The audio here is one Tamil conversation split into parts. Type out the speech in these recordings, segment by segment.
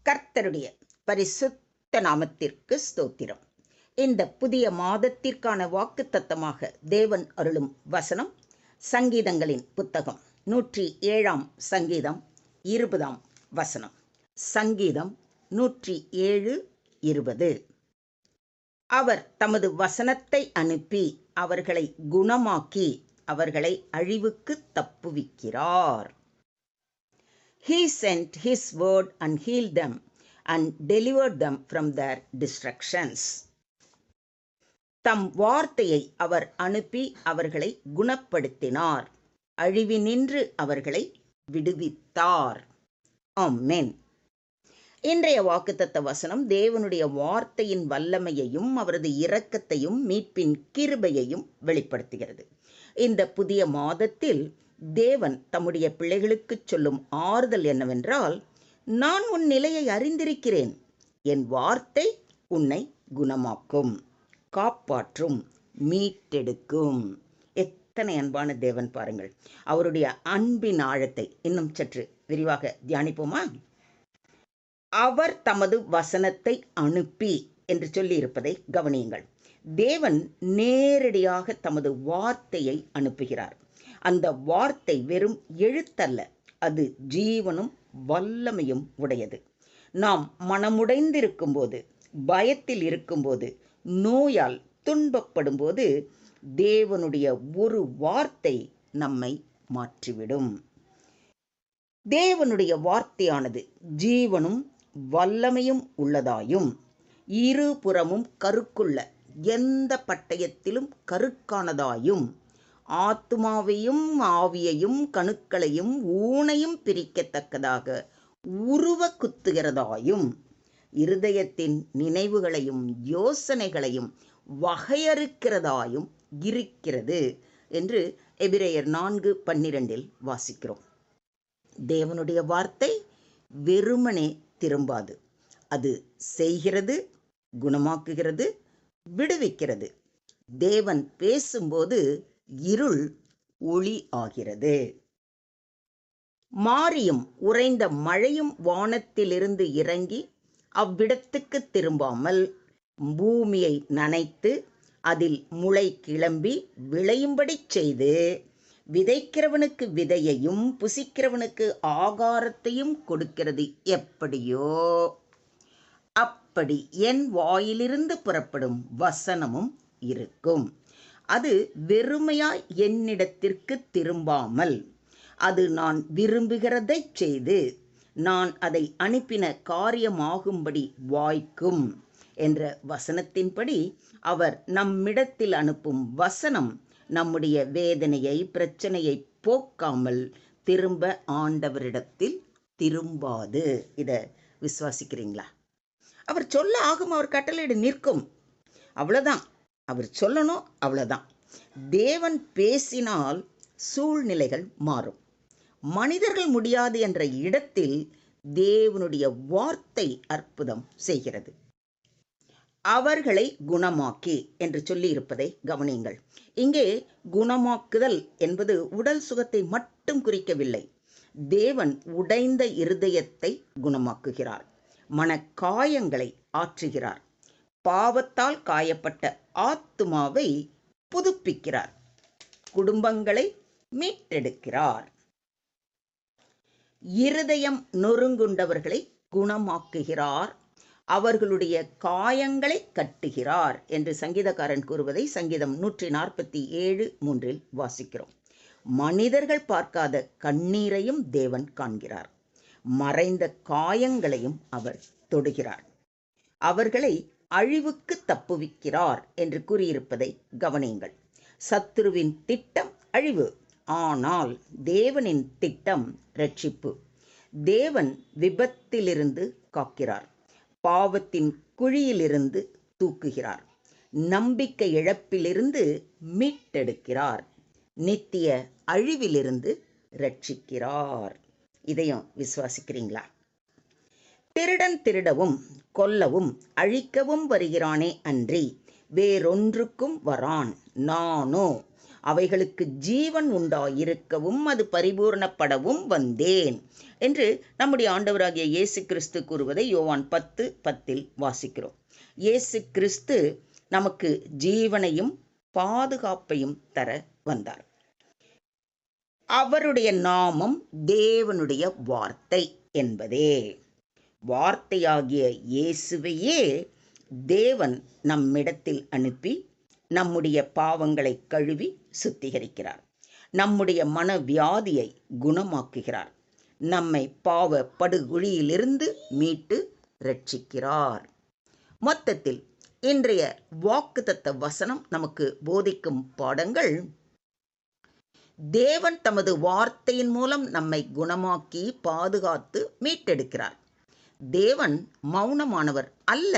கர்த்தருடைய பரிசுத்த நாமத்திற்கு ஸ்தோத்திரம். இந்த புதிய மாதத்திற்கான வாக்குத்தத்தமாக தேவன் அருளும் வசனம் சங்கீதங்களின் புத்தகம் 107 சங்கீதம் 20 வசனம். சங்கீதம் 107:20. அவர் தமது வசனத்தை அனுப்பி அவர்களை குணமாக்கி அவர்களை அழிவுக்கு தப்புவிக்கிறார். He sent his word and healed them and delivered them from their destructions. தம் வார்த்தையை அவர் அனுப்பி அவர்களை குணப்படுத்தினார், அழிவினின்று அவர்களை விடுவித்தார். ஆமென். இன்றைய வாக்குத்தத்த வசனம் தேவனுடைய வார்த்தையின் வல்லமையையும் அவரது இரக்கத்தையும் மீட்பின் கிருபையையும் வெளிப்படுத்துகிறது. இந்த புதிய மாதத்தில் தேவன் தம்முடைய பிள்ளைகளுக்கு சொல்லும் ஆறுதல் என்னவென்றால், நான் உன் நிலையை அறிந்திருக்கிறேன், என் வார்த்தை உன்னை குணமாக்கும், காப்பாற்றும், மீட்டெடுக்கும். எத்தனை அன்பான தேவன் பாருங்கள். அவருடைய அன்பின் ஆழத்தை இன்னும் சற்று விரிவாக தியானிப்போமா? அவர் தமது வசனத்தை அனுப்பி என்று சொல்லி இருப்பதை கவனியுங்கள். தேவன் நேரடியாக தமது வார்த்தையை அனுப்புகிறார். அந்த வார்த்தை வெறும் எழுத்தல்ல, அது ஜீவனும் வல்லமையும் உடையது. நாம் மனமுடைந்திருக்கும் போது, பயத்தில் இருக்கும்போது, நோயால் துன்பப்படும் போது தேவனுடைய ஒரு வார்த்தை நம்மை மாற்றிவிடும். தேவனுடைய வார்த்தையானது ஜீவனும் வல்லமையும் உள்ளதாயும் இருபுறமும் கருக்குள்ள எந்த பட்டயத்திலும் கருக்கானதாயும் ஆத்துமாவையும் ஆவியையும் கணுக்களையும் ஊனையும் பிரிக்கத்தக்கதாக உருவ குத்துகிறதாயும் இருதயத்தின் நினைவுகளையும் யோசனைகளையும் வகையறுக்கிறதாயும் இருக்கிறது என்று எபிரேயர் 4:12 வாசிக்கிறோம். தேவனுடைய வார்த்தை வெறுமனே திரும்பாது. அது செய்கிறது, குணமாக்குகிறது, விடுவிக்கிறது. தேவன் பேசும்போது இருள் ஒளி ஆகிறது. மாரியும் உறைந்த மழையும் வானத்திலிருந்து இறங்கி அவ்விடத்துக்கு திரும்பாமல் பூமியை நனைத்து அதில் முளை கிளம்பி விளையும்படி செய்து விதைக்கிறவனுக்கு விதையையும் புசிக்கிறவனுக்கு ஆகாரத்தையும் கொடுக்கிறது எப்படியோ அப்படி என் வாயிலிருந்து புறப்படும் வசனமும் இருக்கும். அது வெறுமையாய் என்னிடத்திற்கு திரும்பாமல் அது நான் விரும்புகிறதை செய்து நான் அதை அனுப்பின காரியமாகும்படி வாய்க்கும் என்ற வசனத்தின்படி அவர் நம்மிடத்தில் அனுப்பும் வசனம் நம்முடைய வேதனையை, பிரச்சனையை போக்காமல் திரும்ப ஆண்டவரிடத்தில் திரும்பாது. இதை விசுவாசிக்கிறீங்களா? அவர் சொல்ல ஆகும், அவர் கட்டளையிட நிற்கும். அவ்வளோதான். அவர் சொல்லணும், அவ்வளோதான். தேவன் பேசினால் சூழ்நிலைகள் மாறும். மனிதர்கள் முடியாது என்ற இடத்தில் தேவனுடைய வார்த்தை அற்புதம் செய்கிறது. அவர்களை குணமாக்கி என்று சொல்லி இருப்பதை கவனியுங்கள். இங்கே குணமாக்குதல் என்பது உடல் சுகத்தை மட்டும் குறிக்கவில்லை. தேவன் உடைந்த இருதயத்தை குணமாக்குகிறார், மனக்காயங்களை ஆற்றுகிறார், பாவத்தால் காயப்பட்ட ஆத்துமாவை புதுப்பிக்கிறார், குடும்பங்களை மீட்டெடுக்கிறார், இருதயம் நொறுங்குண்டவர்களை குணமாக்குகிறார், அவர்களுடைய காயங்களை கட்டுகிறார் என்று சங்கீதக்காரன் கூறுவதை சங்கீதம் 147:3 வாசிக்கிறோம். மனிதர்கள் பார்க்காத கண்ணீரையும் தேவன் காண்கிறார், மறைந்த காயங்களையும் அவர் தொடுகிறார், அவர்களை அழிவுக்கு தப்புவிக்கிறார் என்று கூறியிருப்பதை கவனியுங்கள். சத்துருவின் திட்டம் அழிவு, ஆனால் தேவனின் திட்டம் இரட்சிப்பு. தேவன் விபத்திலிருந்து காக்கிறார், பாவத்தின் குழியிலிருந்து தூக்குகிறார், நம்பிக்கை இழப்பிலிருந்து மீட்டெடுக்கிறார், நித்திய அழிவிலிருந்து இரட்சிக்கிறார். இதையும் விசுவாசிக்கிறீங்களா? திருடன் திருடவும் கொல்லவும் அழிக்கவும் வருகிறானே அன்றி வேறொன்றுக்கும் வரான், நானோ அவைகளுக்கு ஜீவன் உண்டாயிருக்கவும் அது பரிபூர்ணப்படவும் வந்தேன் என்று நம்முடைய ஆண்டவராகிய இயேசு கிறிஸ்து கூறுவதை யோவான் 10:10 வாசிக்கிறோம். இயேசு கிறிஸ்து நமக்கு ஜீவனையும் பாதுகாப்பையும் தர வந்தார். அவருடைய நாமம் தேவனுடைய வார்த்தை என்பதே. வார்த்தையாகிய இயேசுவையே தேவன் நம்மிடத்தில் அனுப்பி நம்முடைய பாவங்களை கழுவி சுத்திகரிக்கிறார். நம்முடைய மனவியாதியை குணமாக்குகிறார். நம்மை பாவ படுகுழியிலிருந்து மீட்டு ரட்சிக்கிறார். மொத்தத்தில் இன்றைய வாக்குத்தத்த வசனம் நமக்கு போதிக்கும் பாடங்கள்: தேவன் தமது வார்த்தையின் மூலம் நம்மை குணமாக்கி பாதுகாத்து மீட்டெடுக்கிறார். தேவன் மௌனமானவர் அல்ல,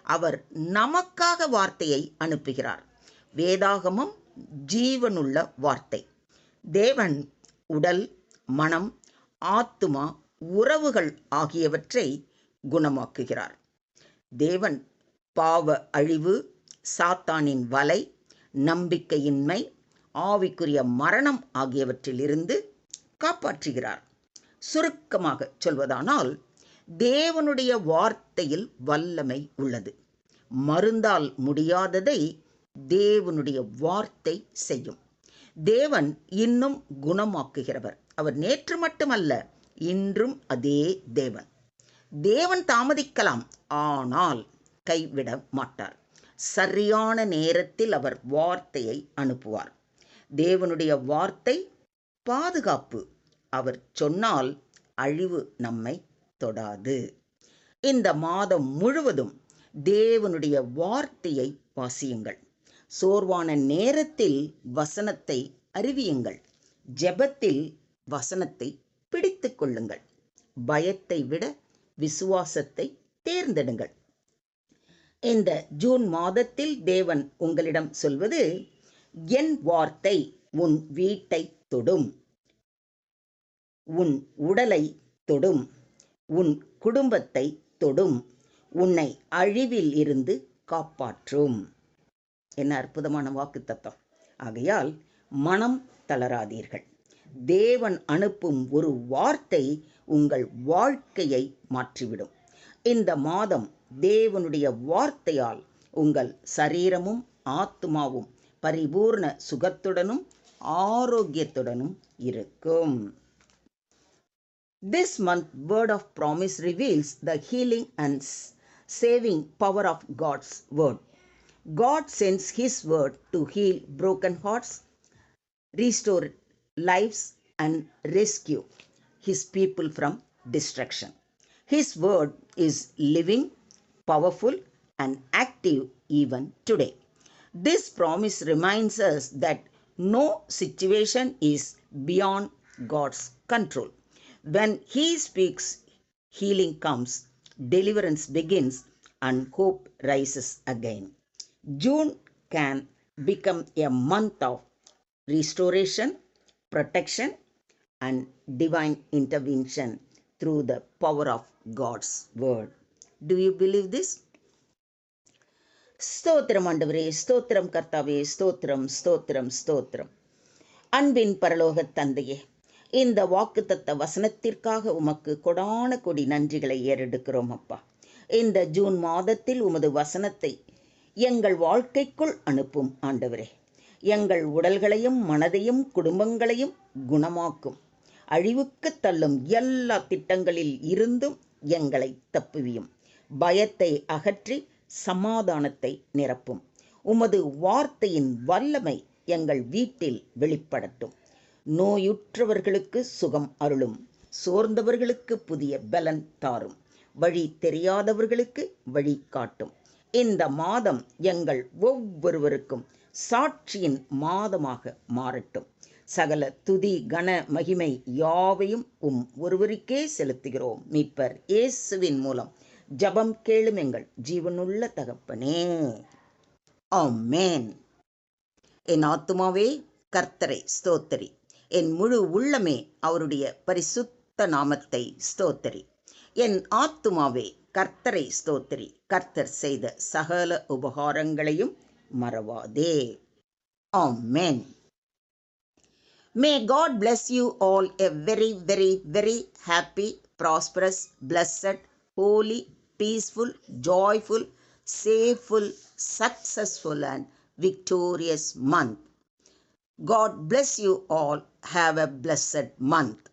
அவர் நமக்காக வார்த்தையை அனுப்புகிறார். வேதாகமம் ஜீவனுள்ள வார்த்தை. தேவன் உடல், மனம், ஆத்துமா, உறவுகள் ஆகியவற்றை குணமாக்குகிறார். தேவன் பாவ அழிவு, சாத்தானின் வலை, நம்பிக்கையின்மை, ஆவிக்குரிய மரணம் ஆகியவற்றிலிருந்து காப்பாற்றுகிறார். சுருக்கமாக சொல்வதானால், தேவனுடைய வார்த்தையில் வல்லமை உள்ளது. மருந்தால் முடியாததை தேவனுடைய வார்த்தை செய்யும். தேவன் இன்னும் குணமாக்குகிறவர். அவர் நேற்று மட்டுமல்ல, இன்றும் அதே தேவன். தேவன் தாமதிக்கலாம், ஆனால் கைவிட மாட்டார். சரியான நேரத்தில் அவர் வார்த்தையை அனுப்புவார். தேவனுடைய வார்த்தை பாதுகாப்பு. அவர் சொன்னால் அழிவு நம்மை தொடாது. இந்த மாதம் முழுவதும் தேவனுடைய வார்த்தையை வாசியுங்கள். சோர்வான நேரத்தில் வசனத்தை அறிவியுங்கள். ஜெபத்தில் வசனத்தை பிடித்து கொள்ளுங்கள். பயத்தை விட விசுவாசத்தை தேர்ந்தெடுங்கள். இந்த ஜூன் மாதத்தில் தேவன் உங்களிடம் சொல்வது: என் வார்த்தை உன் வீட்டை தொடும், உன் உடலை தொடும், உன் குடும்பத்தை தொடும், உன்னை அழிவில் இருந்து காப்பாற்றும். என்ன அற்புதமான வாக்குத்தத்தம்! ஆகையால் மனம் தளராதீர்கள். தேவன் அனுப்பும் ஒரு வார்த்தை உங்கள் வாழ்க்கையை மாற்றிவிடும். இந்த மாதம் தேவனுடைய வார்த்தையால் உங்கள் சரீரமும் ஆத்துமாவும் பரிபூர்ண சுகத்துடனும் ஆரோக்கியத்துடனும் இருக்கும். This month, Word of Promise reveals the healing and saving power of God's Word. God sends His Word to heal broken hearts, restore lives, and rescue His people from destruction. His Word is living, powerful, and active even today. This promise reminds us that no situation is beyond God's control. When He speaks, healing comes, deliverance begins, and hope rises again. June can become a month of restoration, protection, and divine intervention through the power of God's Word. Do you believe this? ஸ்தோத்திரம் ஆண்டவரே, ஸ்தோத்திரம் கர்த்தாவே, ஸ்தோத்திரம் ஸ்தோத்திரம் ஸ்தோத்திரம். அன்பின் பரலோக தந்தையே, இந்த வாக்குத்தத்த வசனத்திற்காக உமக்கு கொடான கொடி நன்றிகளை ஏறெடுக்கிறோம் அப்பா. இந்த ஜூன் மாதத்தில் உமது வசனத்தை எங்கள் வாழ்க்கைக்குள் அனுப்பும் ஆண்டவரே. எங்கள் உடல்களையும் மனதையும் குடும்பங்களையும் குணமாக்கும். அழிவுக்கு தள்ளும் எல்லா திட்டங்களில் இருந்தும் எங்களை தப்புவியும். பயத்தை அகற்றி சமாதானத்தை நிரப்பும். உமது வார்த்தையின் வல்லமை எங்கள் வீட்டில் வெளிப்படட்டும். நோயுற்றவர்களுக்கு சுகம் அருளும். சோர்ந்தவர்களுக்கு புதிய பலன் தாரும். வழி தெரியாதவர்களுக்கு வழி காட்டும். இந்த மாதம் எங்கள் ஒவ்வொருவருக்கும் சாட்சியின் மாதமாக மாறட்டும். சகல துதி கன மகிமை யாவையும் ஒருவருக்கே செலுத்துகிறோம். மீட்பர் இயேசுவின் மூலம் ஜபம் கேளும் எங்கள் ஜீவனுள்ள தகப்பனே, ஆமென். என் ஆத்துமாவே கர்த்தரை ஸ்தோத்தரி, என் முழு உள்ளமே அவருடைய பரிசுத்த நாமத்தை ஸ்தோத்தரி. என் ஆத்துமாவே கர்த்தரை ஸ்தோத்தரி, கர்த்தர் செய்த சகல உபகாரங்களையும் மறவாதே. ஆமென். May God bless you all a very, very, very happy, prosperous, blessed, holy, peaceful, joyful, safeful, successful, and victorious month. God bless you all. Have a blessed month.